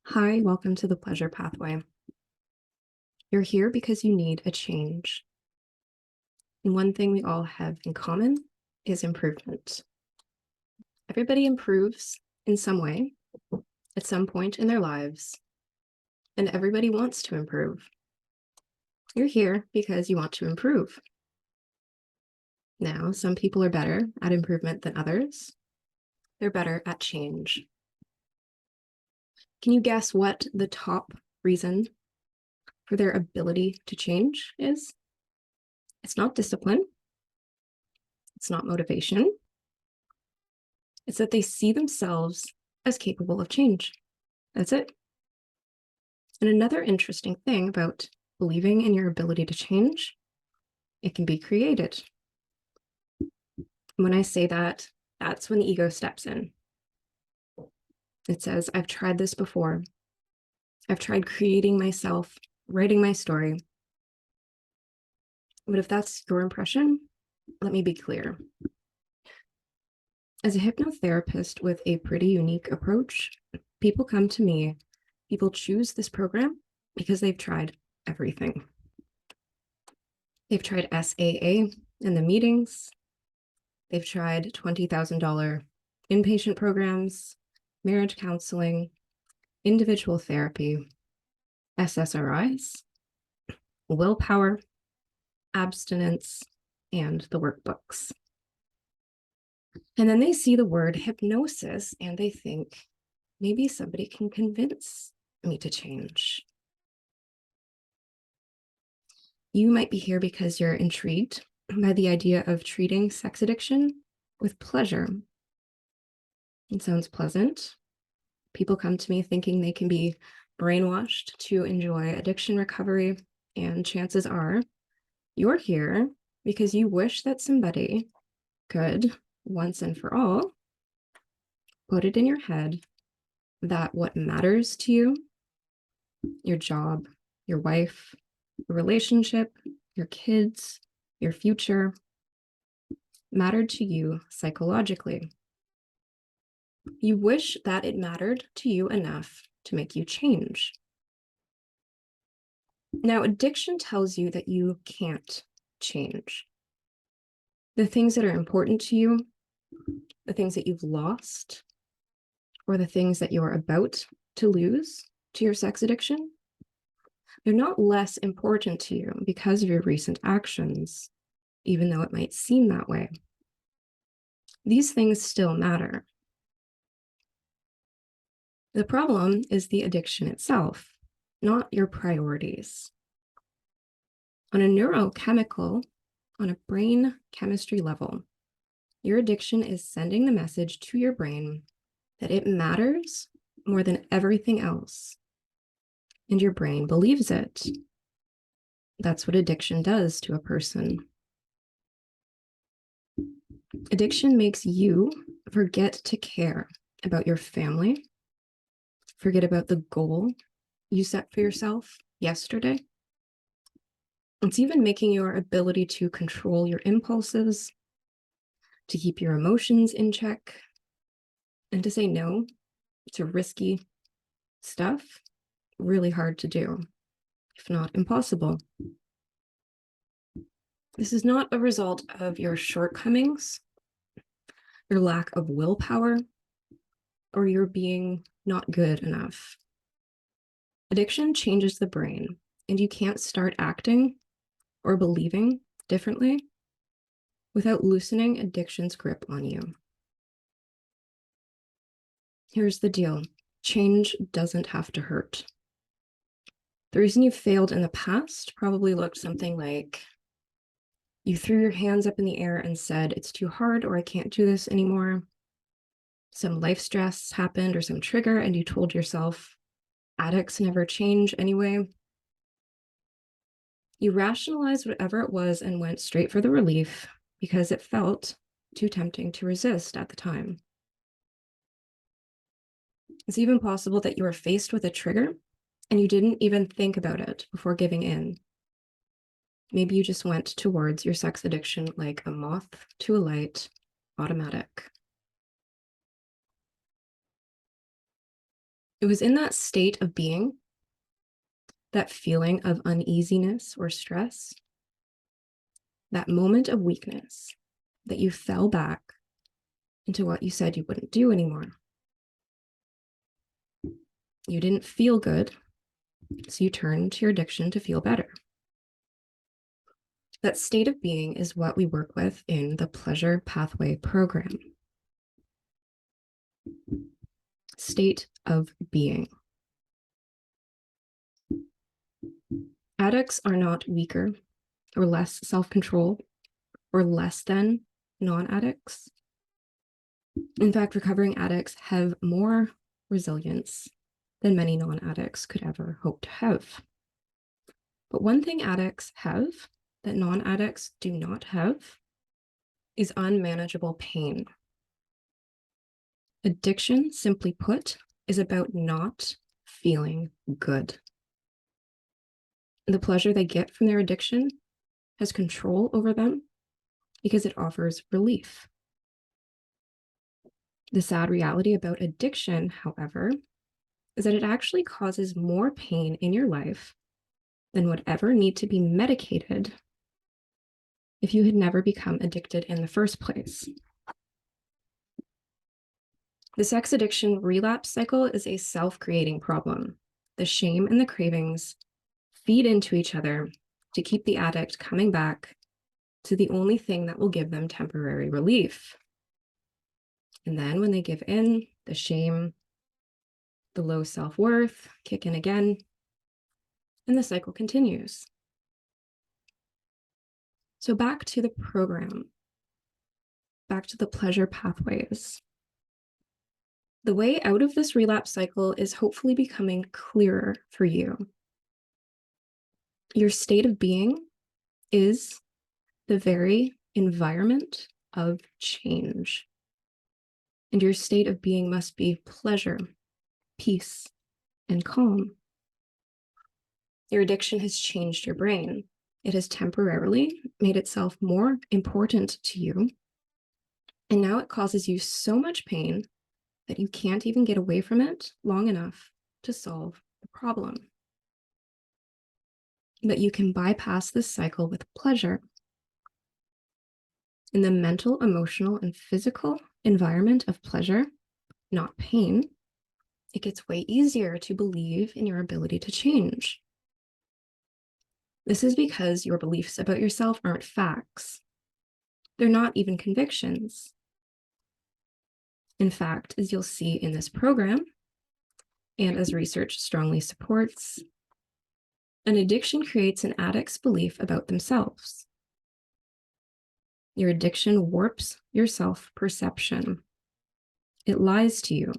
Hi, welcome to the Pleasure Pathway. You're here because you need a change. And one thing we all have in common is improvement. Everybody improves in some way at some point in their lives, and everybody wants to improve. You're here because you want to improve. Now, some people are better at improvement than others. They're better at change. Can you guess what the top reason for their ability to change is? It's not discipline. It's not motivation. It's that they see themselves as capable of change. That's it. And another interesting thing about believing in your ability to change, it can be created. When I say that, that's when the ego steps in. It says, I've tried this before. I've tried creating myself, writing my story. But if that's your impression, let me be clear. As a hypnotherapist with a pretty unique approach, people come to me, people choose this program because they've tried everything. They've tried SAA in the meetings. They've tried $20,000 inpatient programs, marriage counseling, individual therapy, SSRIs, willpower, abstinence, and the workbooks. And then they see the word hypnosis and they think, maybe somebody can convince me to change. You might be here because you're intrigued by the idea of treating sex addiction with pleasure. It sounds pleasant. People come to me thinking they can be brainwashed to enjoy addiction recovery, and chances are you're here because you wish that somebody could, once and for all, put it in your head that what matters to you, your job, your wife, your relationship, your kids, your future, mattered to you psychologically. You wish that it mattered to you enough to make you change. Now, addiction tells you that you can't change. The things that are important to you, the things that you've lost, or the things that you're about to lose to your sex addiction, they're not less important to you because of your recent actions, even though it might seem that way. These things still matter. The problem is the addiction itself, not your priorities. On a neurochemical, on a brain chemistry level, your addiction is sending the message to your brain that it matters more than everything else. And your brain believes it. That's what addiction does to a person. Addiction makes you forget to care about your family, forget about the goal you set for yourself yesterday. It's even making your ability to control your impulses, to keep your emotions in check, and to say no to risky stuff really hard to do, if not impossible. This is not a result of your shortcomings, your lack of willpower, or your being not good enough. Addiction changes the brain, and you can't start acting or believing differently without loosening addiction's grip on you. Here's the deal. Change doesn't have to hurt. The reason you failed in the past probably looked something like you threw your hands up in the air and said, it's too hard, or I can't do this anymore. Some life stress happened or some trigger, and you told yourself, addicts never change anyway. You rationalized whatever it was and went straight for the relief because it felt too tempting to resist at the time. It's even possible that you were faced with a trigger and you didn't even think about it before giving in. Maybe you just went towards your sex addiction like a moth to a light, automatic. It was in that state of being, that feeling of uneasiness or stress, that moment of weakness, that you fell back into what you said you wouldn't do anymore. You didn't feel good, so you turned to your addiction to feel better. That state of being is what we work with in the Pleasure Pathway program. State of being. Addicts are not weaker or less self-controlled or less than non-addicts. In fact, recovering addicts have more resilience than many non-addicts could ever hope to have. But one thing addicts have that non-addicts do not have is unmanageable pain. Addiction, simply put, is about not feeling good. The pleasure they get from their addiction has control over them because it offers relief. The sad reality about addiction, however, is that it actually causes more pain in your life than would ever need to be medicated if you had never become addicted in the first place. The sex addiction relapse cycle is a self-creating problem. The shame and the cravings feed into each other to keep the addict coming back to the only thing that will give them temporary relief. And then when they give in, the shame, the low self-worth kick in again, and the cycle continues. So back to the program, back to the pleasure pathways. The way out of this relapse cycle is hopefully becoming clearer for you. Your state of being is the very environment of change. And your state of being must be pleasure, peace, and calm. Your addiction has changed your brain. It has temporarily made itself more important to you. And now it causes you so much pain that you can't even get away from it long enough to solve the problem. But you can bypass this cycle with pleasure. In the mental, emotional, and physical environment of pleasure, not pain, it gets way easier to believe in your ability to change. This is because your beliefs about yourself aren't facts. They're not even convictions. In fact, as you'll see in this program, and as research strongly supports, an addiction creates an addict's belief about themselves. Your addiction warps your self-perception. It lies to you.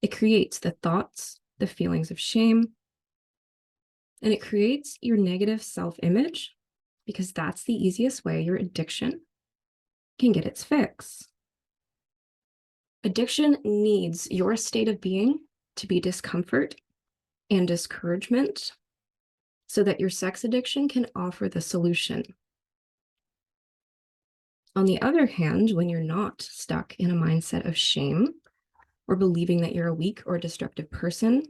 It creates the thoughts, the feelings of shame, and it creates your negative self-image because that's the easiest way your addiction can get its fix. Addiction needs your state of being to be discomfort and discouragement so that your sex addiction can offer the solution. On the other hand, when you're not stuck in a mindset of shame or believing that you're a weak or destructive person,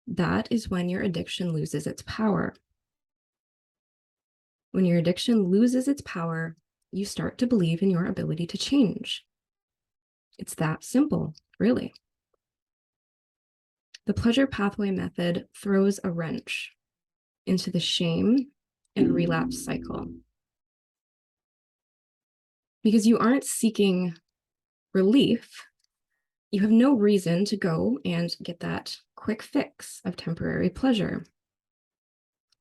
that is when your addiction loses its power. When your addiction loses its power, you start to believe in your ability to change. It's that simple, really. The pleasure pathway method throws a wrench into the shame and relapse cycle. Because you aren't seeking relief, you have no reason to go and get that quick fix of temporary pleasure.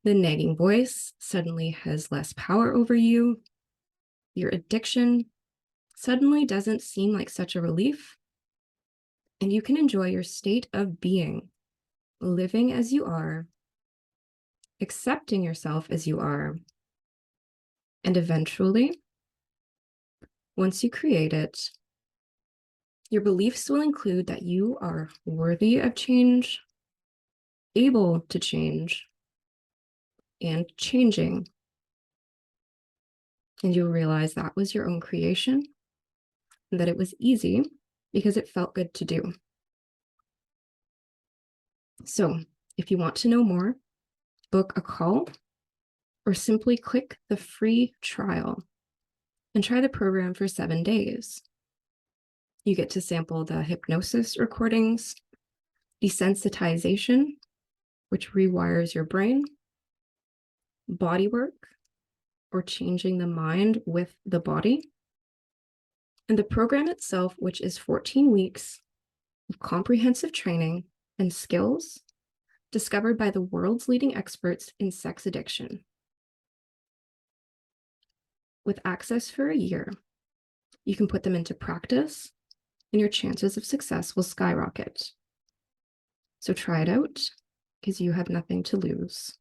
The nagging voice suddenly has less power over you. Your addiction suddenly doesn't seem like such a relief, and you can enjoy your state of being, living as you are, accepting yourself as you are, and eventually, once you create it, your beliefs will include that you are worthy of change, able to change, and changing. And you'll realize that was your own creation, and that it was easy because it felt good to do. So if you want to know more, book a call or simply click the free trial and try the program for 7 days. You get to sample the hypnosis recordings, desensitization, which rewires your brain, body work, or changing the mind with the body, and the program itself, which is 14 weeks of comprehensive training and skills discovered by the world's leading experts in sex addiction. With access for a year, you can put them into practice and your chances of success will skyrocket. So try it out because you have nothing to lose.